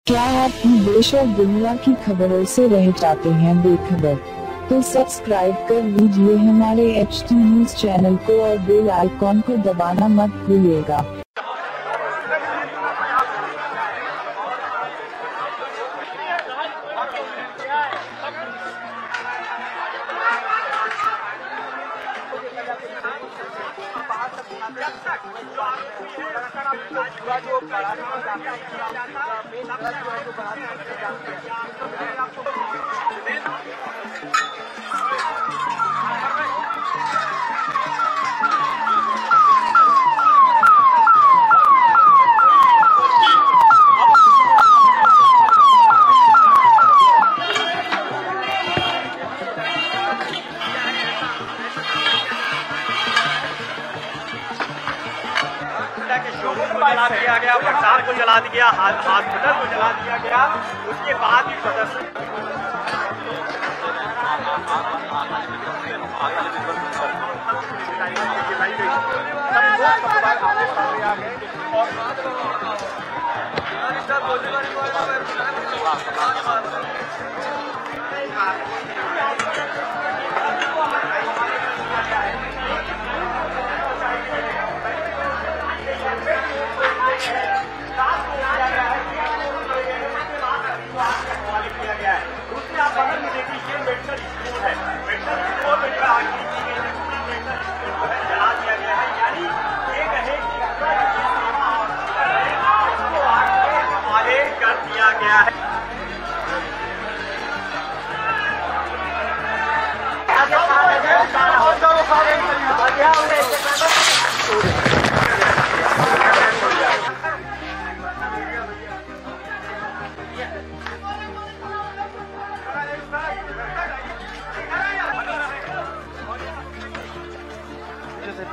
क्या आप भी देश और दुनिया की खबरों से रह जाते हैं बेखबर? तो सब्सक्राइब कर लीजिए हमारे HT न्यूज चैनल को और बेल आइकॉन को दबाना मत भूलिएगा। जला दिया गया, प्रसाद को जला दिया, हॉस्पिटल को जला दिया गया। उसके बाद भी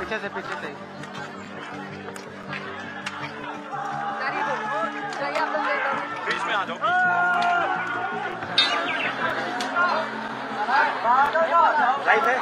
पीछे से बीच में आ जाओ। राइट है।